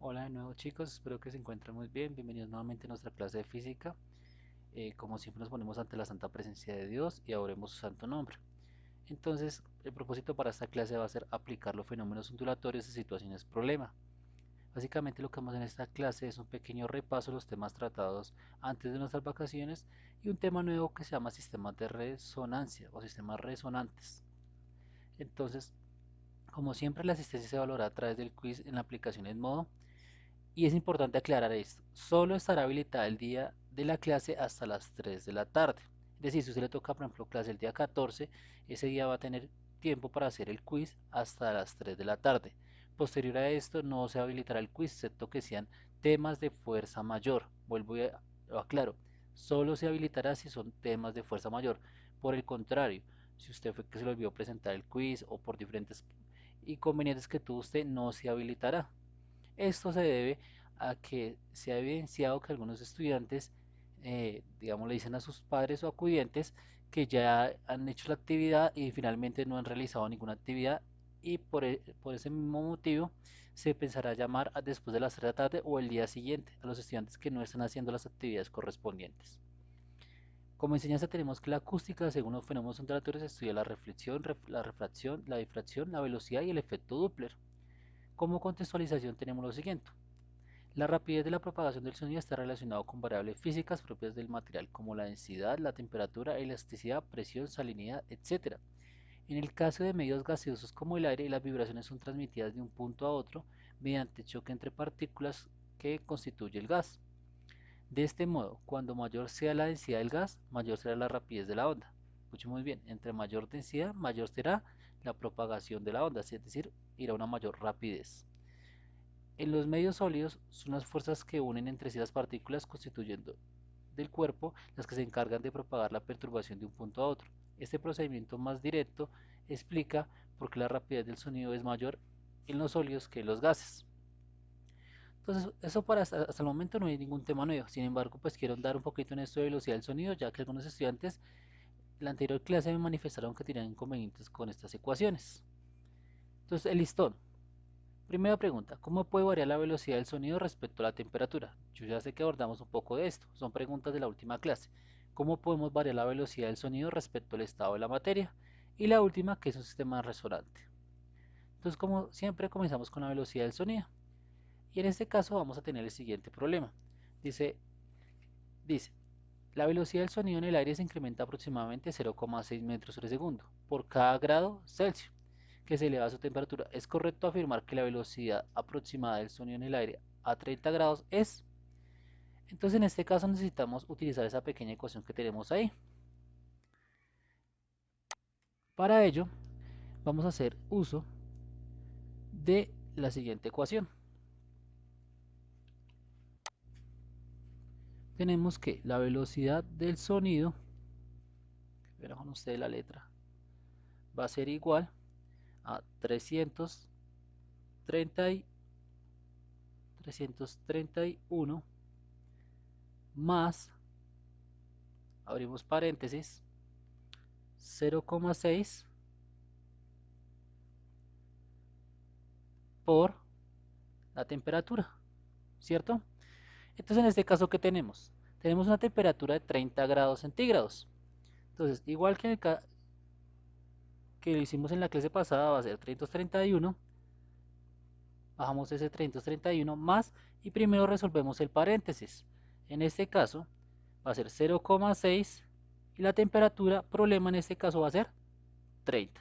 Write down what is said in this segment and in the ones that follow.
Hola de nuevo chicos, espero que se encuentren muy bien. Bienvenidos nuevamente a nuestra clase de física. Como siempre nos ponemos ante la santa presencia de Dios y adoremos su santo nombre. Entonces, el propósito para esta clase va a ser aplicar los fenómenos ondulatorios de situaciones problema. Básicamente lo que vamos a hacer en esta clase es un pequeño repaso de los temas tratados antes de nuestras vacaciones y un tema nuevo que se llama sistemas de resonancia o sistemas resonantes. Entonces, como siempre, la asistencia se valora a través del quiz en la aplicación en modo. Y es importante aclarar esto, solo estará habilitada el día de la clase hasta las 3 de la tarde. Es decir, si usted le toca, por ejemplo, clase el día 14, ese día va a tener tiempo para hacer el quiz hasta las 3 de la tarde. Posterior a esto no se habilitará el quiz, excepto que sean temas de fuerza mayor. Vuelvo y lo aclaro, solo se habilitará si son temas de fuerza mayor. Por el contrario, si usted fue que se le olvidó presentar el quiz o por diferentes inconvenientes que tuvo usted, no se habilitará. Esto se debe a que se ha evidenciado que algunos estudiantes, digamos, le dicen a sus padres o acudientes que ya han hecho la actividad y finalmente no han realizado ninguna actividad y por ese mismo motivo se pensará llamar después de las 3 de la tarde o el día siguiente a los estudiantes que no están haciendo las actividades correspondientes. Como enseñanza tenemos que la acústica, según los fenómenos ondulatorios, estudia la reflexión, la refracción, la difracción, la velocidad y el efecto Doppler. Como contextualización tenemos lo siguiente. La rapidez de la propagación del sonido está relacionado con variables físicas propias del material como la densidad, la temperatura, elasticidad, presión, salinidad, etc. En el caso de medios gaseosos como el aire, las vibraciones son transmitidas de un punto a otro mediante choque entre partículas que constituye el gas. De este modo, cuando mayor sea la densidad del gas, mayor será la rapidez de la onda. Escuchen muy bien, entre mayor densidad, mayor será la propagación de la onda, es decir, irá a una mayor rapidez. En los medios sólidos son las fuerzas que unen entre sí las partículas constituyendo del cuerpo las que se encargan de propagar la perturbación de un punto a otro. Este procedimiento más directo explica por qué la rapidez del sonido es mayor en los sólidos que en los gases. Entonces, eso para hasta el momento no hay ningún tema nuevo. Sin embargo, pues quiero dar un poquito en esto de velocidad del sonido, ya que algunos estudiantes en la anterior clase me manifestaron que tenían inconvenientes con estas ecuaciones. Entonces, el listón. Primera pregunta, ¿cómo puede variar la velocidad del sonido respecto a la temperatura? Yo ya sé que abordamos un poco de esto, son preguntas de la última clase. ¿Cómo podemos variar la velocidad del sonido respecto al estado de la materia? Y la última, que es un sistema resonante. Entonces, como siempre, comenzamos con la velocidad del sonido. Y en este caso vamos a tener el siguiente problema. Dice, dice, la velocidad del sonido en el aire se incrementa aproximadamente 0,6 metros por segundo por cada grado Celsius que se eleva a su temperatura. Es correcto afirmar que la velocidad aproximada del sonido en el aire a 30 grados es. Entonces en este caso necesitamos utilizar esa pequeña ecuación que tenemos ahí. Para ello vamos a hacer uso de la siguiente ecuación. Tenemos que la velocidad del sonido, verán con ustedes la letra, va a ser igual a 331 más, abrimos paréntesis, 0,6 por la temperatura, ¿cierto? Entonces en este caso, ¿qué tenemos? Tenemos una temperatura de 30 grados centígrados. Entonces, igual que, que lo hicimos en la clase pasada, va a ser 331, bajamos ese 331 más y primero resolvemos el paréntesis. En este caso va a ser 0,6 y la temperatura, problema en este caso va a ser 30.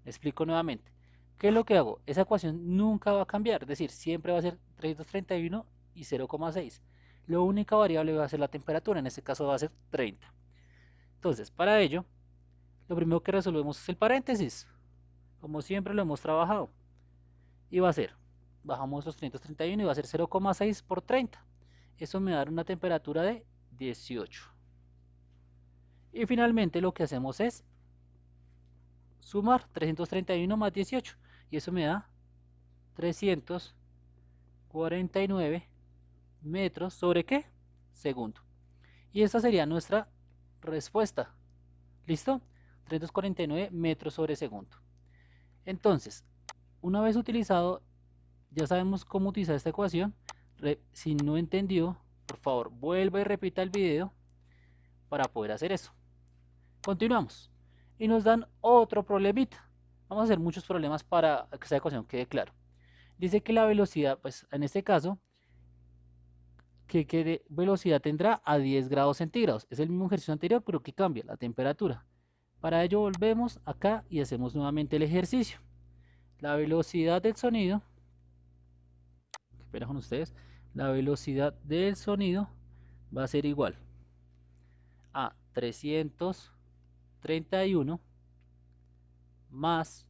Explico nuevamente. ¿Qué es lo que hago? Esa ecuación nunca va a cambiar, es decir, siempre va a ser 331 y 0,6. La única variable va a ser la temperatura, en este caso va a ser 30. Entonces, para ello, lo primero que resolvemos es el paréntesis, como siempre lo hemos trabajado. Y va a ser, bajamos los 331 y va a ser 0,6 por 30. Eso me da una temperatura de 18. Y finalmente lo que hacemos es sumar 331 más 18. Y eso me da 349 metros sobre qué? Segundo. Y esta sería nuestra respuesta. ¿Listo? 349 metros sobre segundo. Entonces, una vez utilizado ya sabemos cómo utilizar esta ecuación. Si no entendió, por favor, vuelva y repita el video para poder hacer eso. Continuamos. Y nos dan otro problemita. Vamos a hacer muchos problemas para que esta ecuación quede claro. Dice que la velocidad, pues en este caso, ¿qué velocidad tendrá a 10 grados centígrados? Es el mismo ejercicio anterior, pero que cambia la temperatura. Para ello volvemos acá y hacemos nuevamente el ejercicio. La velocidad del sonido, espera con ustedes, la velocidad del sonido va a ser igual a 331 más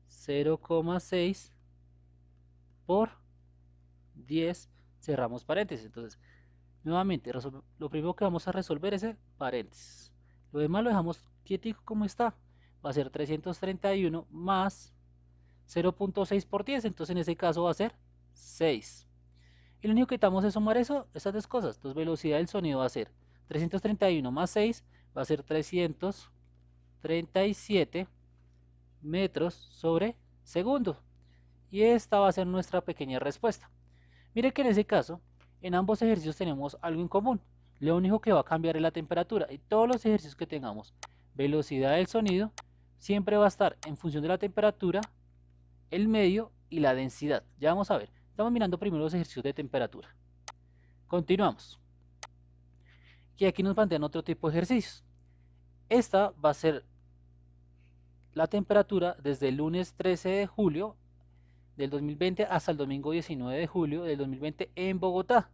0,6 por 10, cerramos paréntesis. Entonces, nuevamente, lo primero que vamos a resolver es el paréntesis. Lo demás lo dejamos quietico como está. Va a ser 331 más 0.6 por 10, entonces en ese caso va a ser 6. Y lo único que necesitamos es sumar esas dos cosas. Entonces velocidad del sonido va a ser 331 más 6, va a ser 337 metros sobre segundo. Y esta va a ser nuestra pequeña respuesta. Mire que en ese caso, en ambos ejercicios tenemos algo en común. Lo único que va a cambiar es la temperatura. Y todos los ejercicios que tengamos velocidad del sonido, siempre va a estar en función de la temperatura, el medio y la densidad. Ya vamos a ver. Estamos mirando primero los ejercicios de temperatura. Continuamos. Y aquí nos plantean otro tipo de ejercicios. Esta va a ser la temperatura desde el lunes 13 de julio del 2020 hasta el domingo 19 de julio del 2020 en Bogotá.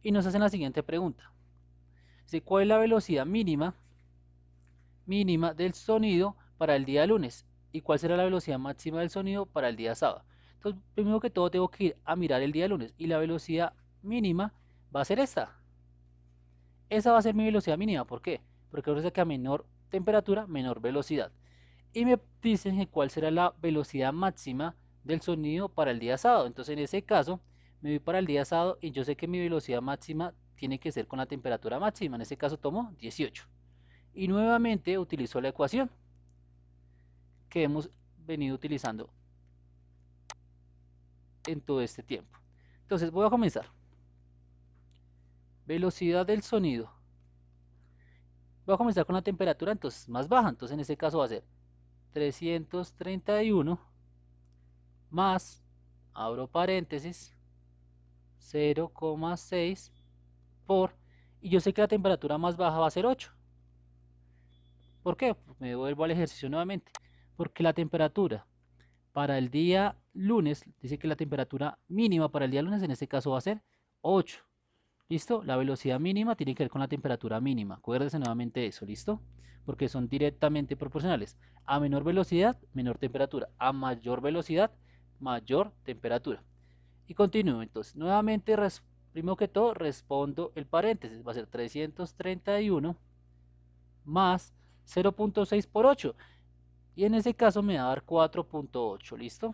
Y nos hacen la siguiente pregunta. ¿Cuál es la velocidad mínima del sonido para el día lunes? ¿Y cuál será la velocidad máxima del sonido para el día sábado? Entonces, primero que todo tengo que ir a mirar el día lunes. Y la velocidad mínima va a ser esta. Esa va a ser mi velocidad mínima. ¿Por qué? Porque recuerda que a menor temperatura, menor velocidad. Y me dicen que cuál será la velocidad máxima del sonido para el día sábado. Entonces en ese caso me voy para el día sábado y yo sé que mi velocidad máxima tiene que ser con la temperatura máxima. En ese caso tomo 18. Y nuevamente utilizo la ecuación que hemos venido utilizando en todo este tiempo. Entonces voy a comenzar. Velocidad del sonido. Voy a comenzar con la temperatura entonces más baja. Entonces en ese caso va a ser 331 más, abro paréntesis, 0,6 por, y yo sé que la temperatura más baja va a ser 8. ¿Por qué? Me devuelvo al ejercicio nuevamente. Porque la temperatura para el día lunes, dice que la temperatura mínima para el día lunes en este caso va a ser 8. ¿Listo? La velocidad mínima tiene que ver con la temperatura mínima. Acuérdese nuevamente eso, ¿listo? Porque son directamente proporcionales. A menor velocidad, menor temperatura. A mayor velocidad, mayor temperatura. Y continúo. Entonces, nuevamente, primero que todo, respondo el paréntesis. Va a ser 331 más 0.6 por 8. Y en ese caso me va a dar 4.8. ¿Listo?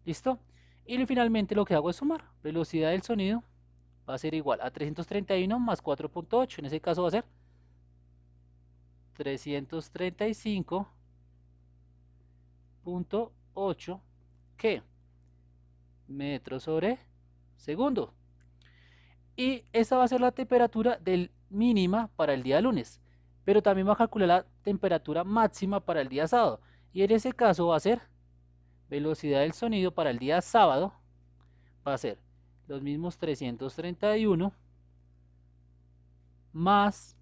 ¿Listo? Y finalmente lo que hago es sumar. Velocidad del sonido va a ser igual a 331 más 4.8. En ese caso va a ser 335.8 ¿qué? Metros sobre segundo. Y esa va a ser la temperatura del mínima para el día lunes. Pero también va a calcular la temperatura máxima para el día sábado. Y en ese caso va a ser velocidad del sonido para el día sábado. Va a ser los mismos 331 más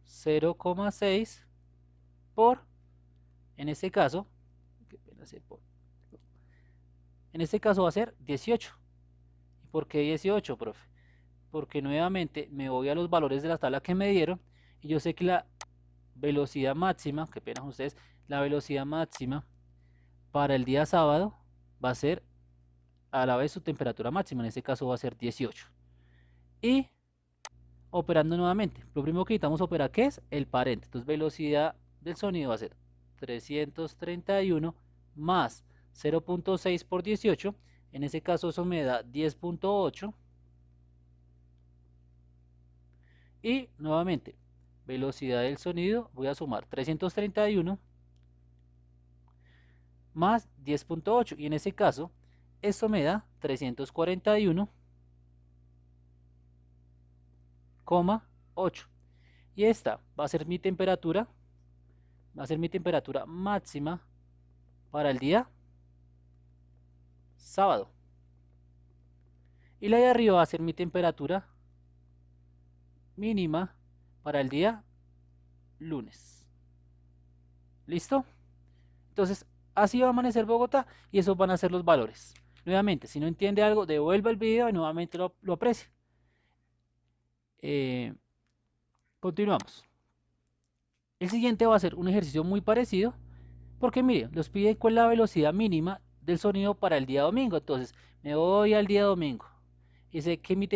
0,6 por, en este caso, va a ser 18. ¿Y por qué 18, profe? Porque nuevamente me voy a los valores de la tabla que me dieron y yo sé que la velocidad máxima, qué pena con ustedes, la velocidad máxima para el día sábado va a ser a la vez su temperatura máxima, en este caso va a ser 18. Y operando nuevamente, lo primero que necesitamos operar, ¿qué es? El paréntesis. Entonces velocidad del sonido va a ser 331 más 0.6 por 18, en ese caso eso me da 10.8. Y nuevamente, velocidad del sonido, voy a sumar 331 más 10.8 y en ese caso esto me da 341,8 y esta va a ser mi temperatura, máxima para el día sábado y la de arriba va a ser mi temperatura mínima para el día lunes. ¿Listo? Entonces, así va a amanecer Bogotá y esos van a ser los valores. Nuevamente, si no entiende algo, devuelva el video y nuevamente lo aprecia. Continuamos. El siguiente va a ser un ejercicio muy parecido, porque mire, nos pide cuál es la velocidad mínima del sonido para el día domingo. Entonces, me voy al día domingo y sé que mi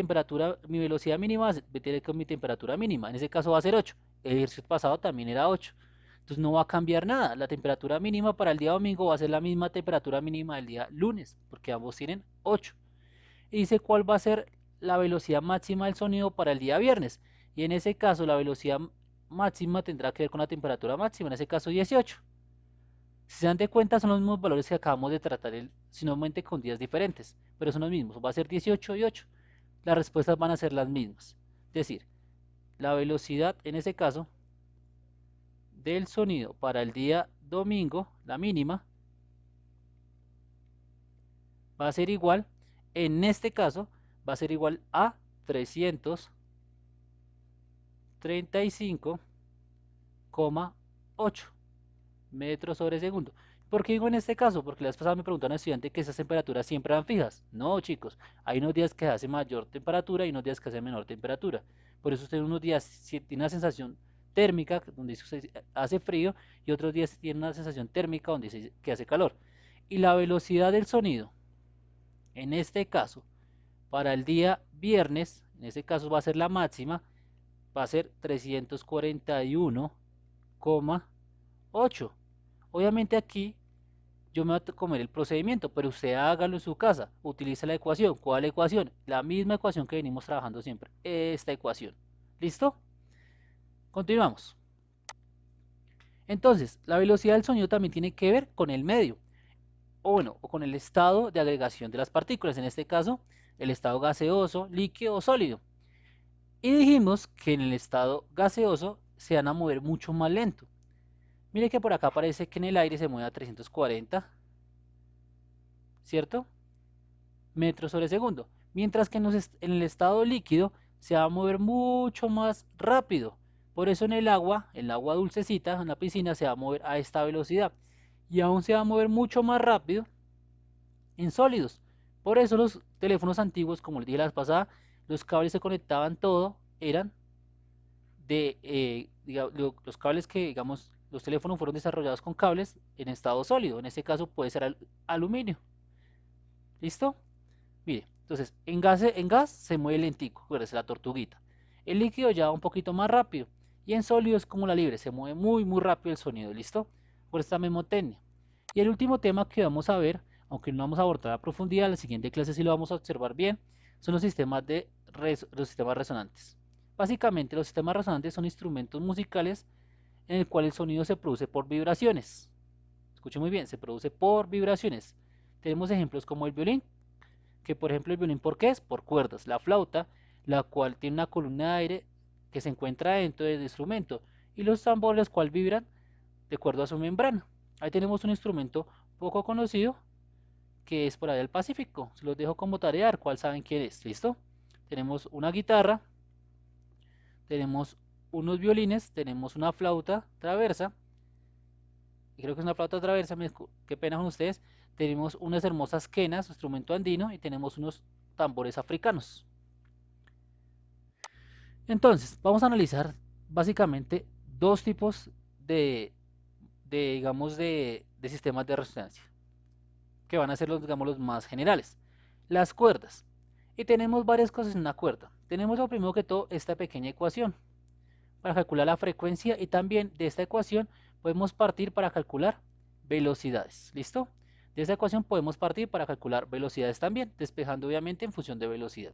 velocidad mínima tiene con mi temperatura mínima. En ese caso va a ser 8. El ejercicio pasado también era 8. Entonces no va a cambiar nada. La temperatura mínima para el día domingo va a ser la misma temperatura mínima del día lunes, porque ambos tienen 8. Y dice cuál va a ser la velocidad máxima del sonido para el día viernes. Y en ese caso la velocidad máxima tendrá que ver con la temperatura máxima, en ese caso 18. Si se dan de cuenta son los mismos valores que acabamos de tratar, sino con días diferentes, pero son los mismos, va a ser 18 y 8. Las respuestas van a ser las mismas. Es decir, la velocidad en ese caso del sonido para el día domingo, la mínima, va a ser igual, en este caso, va a ser igual a 335,8 metros sobre segundo. ¿Por qué digo en este caso? Porque la vez pasada me preguntaron a un estudiante que esas temperaturas siempre eran fijas. No, chicos, hay unos días que hace mayor temperatura y unos días que hace menor temperatura. Por eso usted unos días tiene una sensación térmica donde hace frío y otros días tiene una sensación térmica donde dice que hace calor. Y la velocidad del sonido, en este caso, para el día viernes, en este caso va a ser la máxima, va a ser 341,8. Obviamente aquí yo me voy a comer el procedimiento, pero usted hágalo en su casa. Utiliza la ecuación. ¿Cuál ecuación? La misma ecuación que venimos trabajando siempre. Esta ecuación. ¿Listo? Continuamos. Entonces, la velocidad del sonido también tiene que ver con el medio, o bueno, o con el estado de agregación de las partículas. En este caso, el estado gaseoso, líquido o sólido. Y dijimos que en el estado gaseoso se van a mover mucho más lento. Mire que por acá parece que en el aire se mueve a 340, ¿cierto? Metros sobre segundo. Mientras que en el estado líquido se va a mover mucho más rápido. Por eso en el agua dulcecita, en la piscina, se va a mover a esta velocidad. Y aún se va a mover mucho más rápido en sólidos. Por eso los teléfonos antiguos, como les dije la vez pasada, los cables se conectaban todo, eran los cables que, digamos, los teléfonos fueron desarrollados con cables en estado sólido. En este caso puede ser aluminio. ¿Listo? Mire, entonces en gas se mueve lentico, acuérdese la tortuguita. El líquido ya va un poquito más rápido. Y en sólido es como la libre, se mueve muy rápido el sonido, ¿listo? Por esta memotecnia. Y el último tema que vamos a ver, aunque no vamos a abordar a profundidad, en la siguiente clase sí lo vamos a observar bien, son los sistemas resonantes. Básicamente los sistemas resonantes son instrumentos musicales en el cual el sonido se produce por vibraciones. Escuche muy bien, se produce por vibraciones. Tenemos ejemplos como el violín, que por ejemplo el violín, ¿por qué es? Por cuerdas. La flauta, la cual tiene una columna de aire que se encuentra dentro del instrumento, y los tambores, los cuales vibran de acuerdo a su membrana. Ahí tenemos un instrumento poco conocido que es por allá del Pacífico. Se los dejo como tarea, ¿cuál saben quién es? ¿Listo? Tenemos una guitarra, tenemos unos violines, tenemos una flauta traversa, y creo que es una flauta traversa, qué pena con ustedes. Tenemos unas hermosas quenas, instrumento andino, y tenemos unos tambores africanos. Entonces, vamos a analizar básicamente dos tipos digamos, de sistemas de resonancia, que van a ser digamos, los más generales. Las cuerdas. Y tenemos varias cosas en una cuerda. Tenemos lo primero que todo esta pequeña ecuación para calcular la frecuencia, y también de esta ecuación podemos partir para calcular velocidades. ¿Listo? De esta ecuación podemos partir para calcular velocidades también, despejando obviamente en función de velocidad.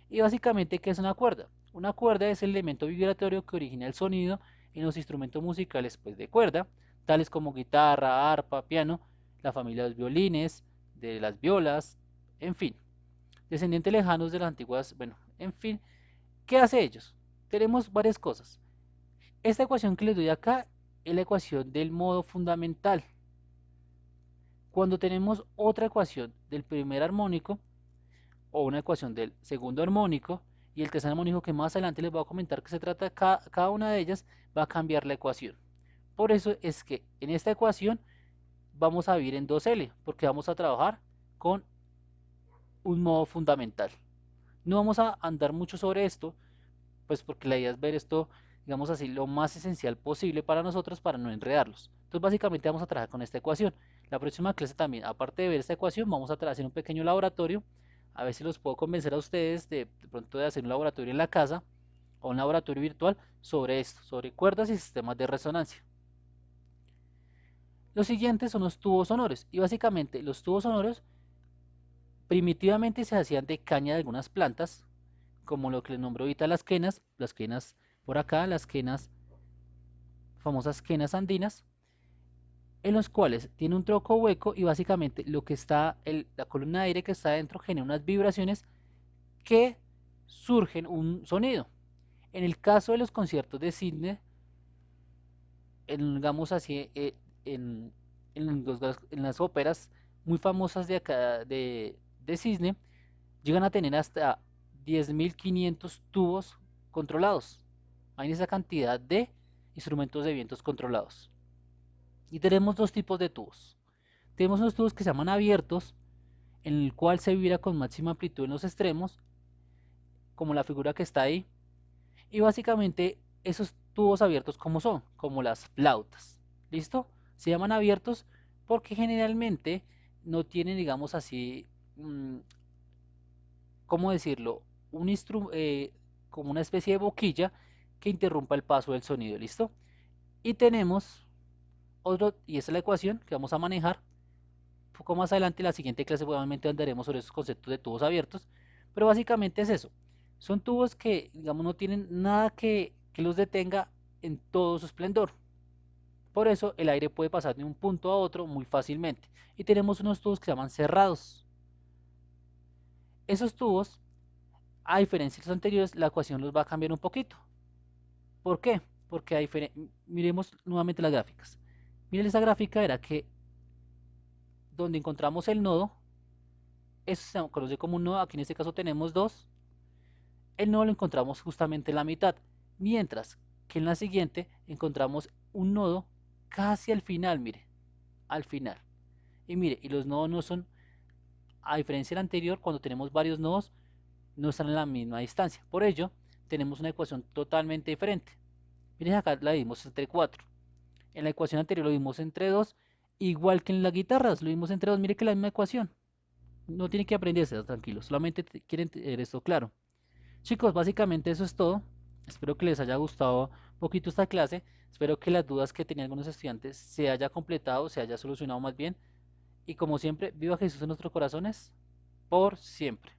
Y básicamente, ¿qué es una cuerda? Una cuerda es el elemento vibratorio que origina el sonido en los instrumentos musicales pues, de cuerda, tales como guitarra, arpa, piano, la familia de los violines, de las violas, en fin, descendientes lejanos de las antiguas, bueno, en fin, ¿qué hace ellos? Tenemos varias cosas. Esta ecuación que les doy acá es la ecuación del modo fundamental. Cuando tenemos otra ecuación del primer armónico o una ecuación del segundo armónico y el tercer armónico que más adelante les voy a comentar que se trata, cada una de ellas va a cambiar la ecuación. Por eso es que en esta ecuación vamos a vivir en 2L, porque vamos a trabajar con un modo fundamental. No vamos a andar mucho sobre esto, pues porque la idea es ver esto, digamos así, lo más esencial posible para nosotros para no enredarlos. Entonces básicamente vamos a trabajar con esta ecuación. La próxima clase también, aparte de ver esta ecuación, vamos a hacer un pequeño laboratorio, a ver si los puedo convencer a ustedes de pronto de hacer un laboratorio en la casa o un laboratorio virtual sobre esto, sobre cuerdas y sistemas de resonancia. Los siguientes son los tubos sonoros y básicamente los tubos sonoros primitivamente se hacían de caña de algunas plantas, como lo que les nombro ahorita las quenas por acá, las quenas, famosas quenas andinas, en los cuales tiene un tronco hueco y básicamente lo que está, la columna de aire que está adentro genera unas vibraciones que surgen un sonido. En el caso de los conciertos de Sydney, digamos así, en las óperas muy famosas de acá de Cisne, llegan a tener hasta 10.500 tubos controlados. Hay esa cantidad de instrumentos de vientos controlados. Y tenemos dos tipos de tubos. Tenemos unos tubos que se llaman abiertos, en el cual se vibra con máxima amplitud en los extremos, como la figura que está ahí. Y básicamente esos tubos abiertos como son, como las flautas. ¿Listo? Se llaman abiertos porque generalmente no tienen, digamos así, ¿cómo decirlo? Como una especie de boquilla que interrumpa el paso del sonido, ¿listo? Y tenemos otro, y esa es la ecuación que vamos a manejar. Un poco más adelante, en la siguiente clase, probablemente andaremos sobre esos conceptos de tubos abiertos, pero básicamente es eso. Son tubos que, digamos, no tienen nada que los detenga en todo su esplendor. Por eso el aire puede pasar de un punto a otro muy fácilmente. Y tenemos unos tubos que se llaman cerrados. Esos tubos, a diferencia de los anteriores, la ecuación los va a cambiar un poquito. ¿Por qué? Porque miremos nuevamente las gráficas. Miren, esa gráfica era que donde encontramos el nodo, eso se conoce como un nodo, aquí en este caso tenemos dos, el nodo lo encontramos justamente en la mitad, mientras que en la siguiente encontramos un nodo casi al final, mire, al final. Y mire, y los nodos no son, a diferencia del anterior, cuando tenemos varios nodos, no están en la misma distancia. Por ello, tenemos una ecuación totalmente diferente. Miren, acá la vimos entre 4. En la ecuación anterior lo vimos entre 2, igual que en las guitarras, lo vimos entre 2. Mire que la misma ecuación. No tiene que aprenderse, tranquilos, solamente quieren tener esto claro. Chicos, básicamente eso es todo. Espero que les haya gustado un poquito esta clase. Espero que las dudas que tenían algunos estudiantes se haya completado, se haya solucionado más bien. Y como siempre, viva Jesús en nuestros corazones por siempre.